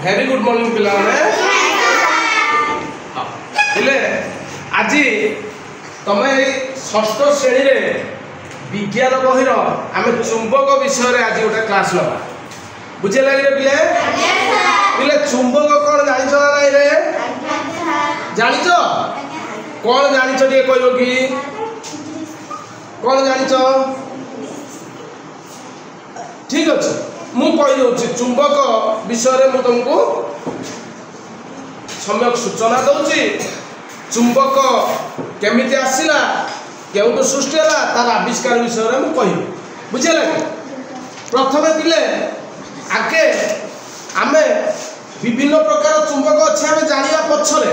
very good morning पिला आज तुम षष्ठ श्रेणी रे विज्ञान बहिर आम चुंबक विषय आज गोटे क्लास लगा बुझे लगे पिले पिले चुंबक कौन जान ना नहीं रे जान कौन जान कह कि कौन जान ठीक अच्छे मु कही चुंबक विषय में तुमको सम्यक सूचना दूसरी चुंबक केमिति आसिला केउटु सृष्टि है तार आविष्कार विषय में कह बुझे लगे प्रथम पिले आगे आम विभिन्न प्रकार चुंबक अच्छे आम जाना पछरे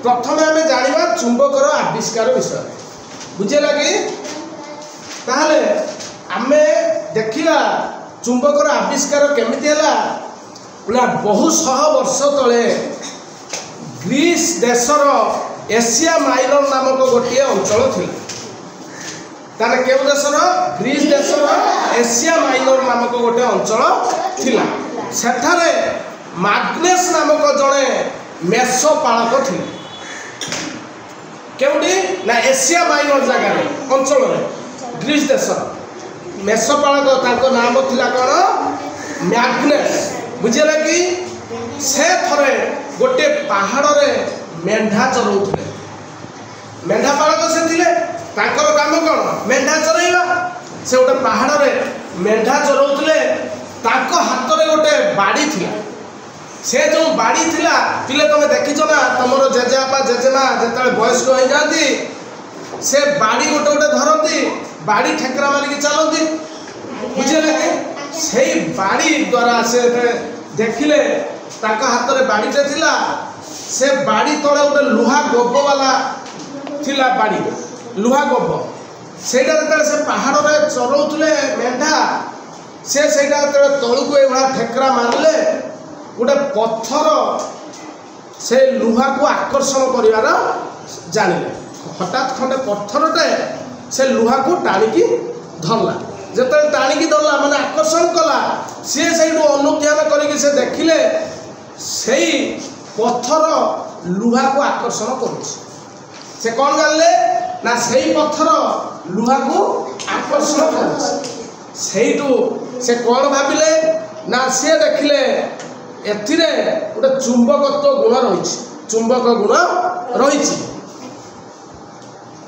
प्रथम आम जाना चुंबकर आविष्कार विषय बुझे लगे ताहले आम देखिला चुंबकर आविष्कार केमिति है बहु शह वर्ष तले ग्रीस देशर एशिया माइनर नामक गोटे अंचल थी ताने केउ देशर ग्रीस देशर एशिया माइनर नामक गोटे अंचल थिला सेठारे मैग्नेस नामक जड़े मेषपालक थे केउटी ना एशिया माइनर जगार अंचल ग्रीस देशर मेषपालक ताको नाम थिला कौन मैग्नेस बुझे कि से थरे गोटे पहाड़ रे मेंढा चरौले मेंढा पालक से थिले ताकर काम कौन मेंढा चरैवा से गोटे पहाड़ रे मेंढा चरौले ताको हाथ रे गोटे बाड़ी थिला से जो बाड़ी थिला पिले तुम देखिछ ना तुमर जेजेबापा जेजेमा जेतले वयस्क हो जाती से बाड़ी गोटे गोटे धरती बाड़ी ठेकरा मारिक चलती बुझे लगे से बाड़ी द्वारा से देखिले ताका हाथ रे बाड़ीटे थिला से बाड़ी तले गोटे लुहा गोब वाला थिला बाड़ी लुहा गोब सेटा जतले से पहाड़ रे चरौतले मेंढा से सेटा जतले तळुको एभा ठेकरा मारले गोटे पत्थर से लुहा को आकर्षण करिवार जानिले हठात खंडे पत्थरटे से लुहा को टाणिकी धरला जिते टाणिकी धरला माने आकर्षण कला सी से अनुध्यान करके से देखिले से पत्थर लुहा को आकर्षण कर कौन जानले ना से पत्थर लुहा को आकर्षण कर से कौन भाविले ना सी देखिले एथिरे गोटे चुंबकत्व गुण रही चुंबक गुण रही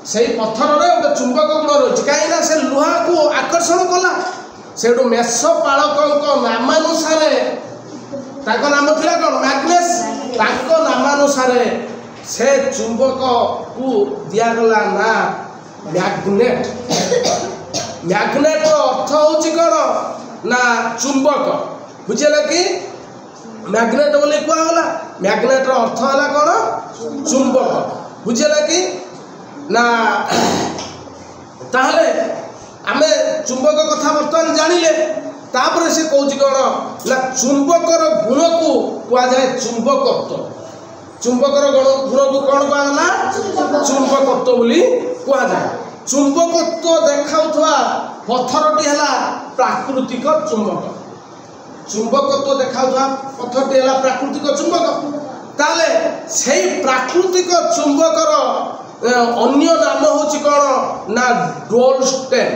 से पत्थर गोटे चुंबक गुण रही कहीं से लुहा को आकर्षण कला से मेषपालक नामानुसार नाम थिला कौन मैग्नेस ताको नामानुसार से चुंबक को दिगला ना मैग्नेट मैग्नेट अर्थ हूँ कौन ना चुंबक बुझे कि मैग्नेट बोली कहला मैग्नेट अर्थ है कौन चुंबक बुझे कि ना ताहले आमे चुंबक कथा बर्तमान जानिले तापर से कौच कौन ना चुंबकर गुण को कह जाए चुंबकत्व चुंबकर गुण को कौन कहला चुंबकत्व बोली कह जाए चुंबकत्व देखाउथवा पत्थरटी है प्राकृतिक चुंबक चुंबकत्व देखाउथवा पत्थरटी है प्राकृतिक चुंबक ताले से प्राकृतिक चुंबकर अन्य नाम हूँ कौन ना डोलस्टेन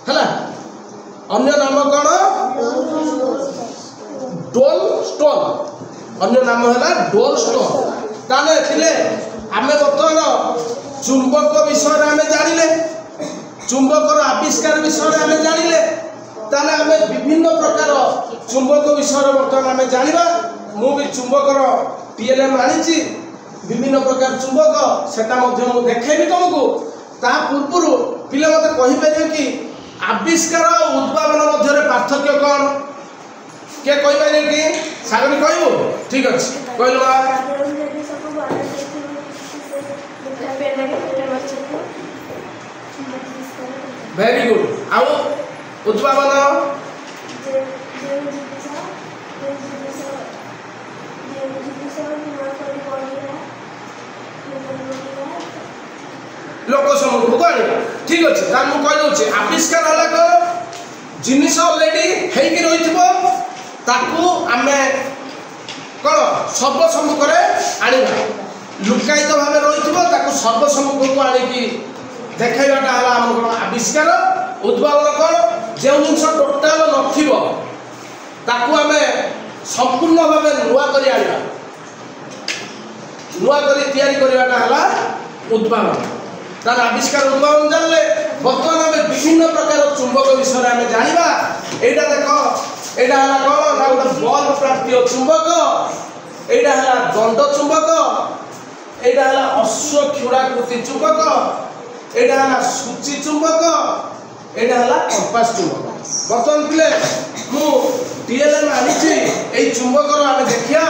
है अन्य नाम कौन डोल स्टोन अन्य नाम है डोल स्टोन ताले थिले आमे बर्तमान चुंबक विषय आम जानिले चुंबकर आविष्कार विषय आम जानिले ताले आमे विभिन्न प्रकार चुंबक विषय बर्तमान आम जानिबा मु भी चुंबकर पीएलएम आनी विभिन्न प्रकार चुंबक सेटा मध्य मु देखेबी तुमको ता पूर्व पिले मते कहि परियो कि आविष्कार और उद्भावन मध्य पार्थक्य कौन के कहि परियो कि सागरी कहबो ठीक अछि कहलबा वेरी गुड आउ उद्भावन लोक समूह को ठीक अच्छे तार मुझे कहीदे आविष्कार है कौन जिनिस अलरेडी होगी रही ताकू आमे कौन सर्वसम्मुख आनिबा लुकायित भाव रही सर्वसम्मुख को आणिकी देखाइबाटा है आम आविष्कार उद्भावन कौन जो जिन टोटाल नाकू संपूर्ण भाव नुआ कर आनिबा नुआ कर उद्भावन तार आविष्कार उद्भावन जानले बर्तमान आम विभिन्न प्रकार चुंबक विषय आम जाना यहाँ देख यहाँ कौन ना गोटे बल्ब प्राप्ति चुंबक यहाँ है दंड चुंबक यहाँ है अश्व क्षुराकृति चुंबक यहाँ है सूची चुंबक यहाँ है कंपास चुंबक बर्तमान पिले मु डीएलएम आनी चुंबक आम देखिया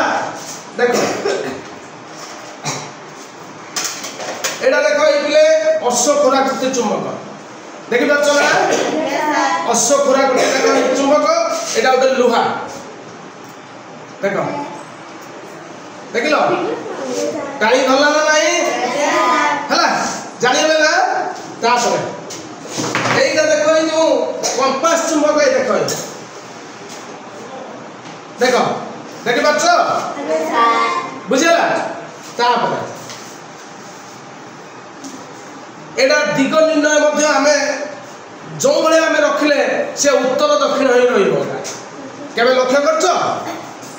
देख एटा देख ये अश्व खोराकृति चुंबक देखी पाच ना अश्व खोराकृति चुंबक एटा गोटे लुहा देख देख लो टाणी धरला ना नहीं है जानिबे ना तापर एटा देख जो कंपास चुंबक ये देख देख देखी पाच बुझेला तापर एटा दिग निर्णय मध्य आमे जो भाई आमे रखिले से उत्तर दक्षिण ही रहिबो केबे लक्ष्य करछ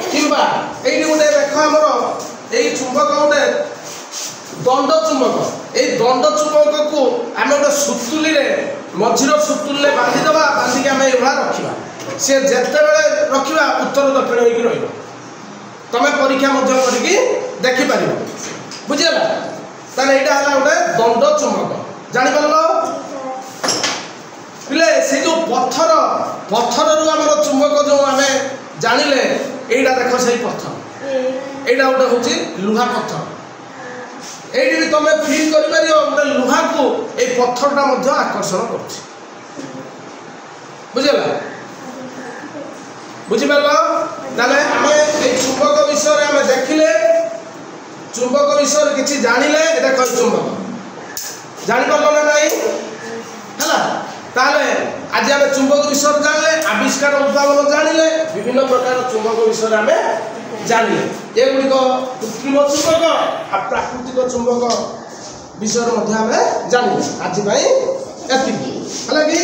किबा एई गोटे देख हमर एई चुंबक गोटे दंड चुंबक एई दंड चुंबक को आमे गोटे सुतुली रे मझिर सुतुली रे बांधी दबा बांधी के आमे एभा रखिबा से जेते बेले रखिबा उत्तर दक्षिण होई रहिबो तमे परीक्षा मध्य करके देखि पारिबो बुझिला ताले एटा हला गोटे दंड चुंबक जानी पारलो पिले से जो पत्थर रु हमर चुंबक जो आमे जानिले एटा देखो सही पत्थर एटा गोटे होची लुहा पत्थर एटी भी तमे फील करि पारियो गोटे लुहा को ए पत्थरटा मध्य आकर्षण करछि बुझला बुझि पारलो ताले आमे ए चुंबक विषय रे आमे देखिले चुंबक विषय किछि जानिले एटा कल चुंबक जानी पारलो ना नहीं है ताले आज आम चुंबक विषय जानले आविष्कार उद्भावन जानिले विभिन्न प्रकार चुंबक विषय आम जानिले एगुड़िक कृत्रिम चुंबक आ प्राकृतिक चुंबक विषय आम जानिले आज एति है कि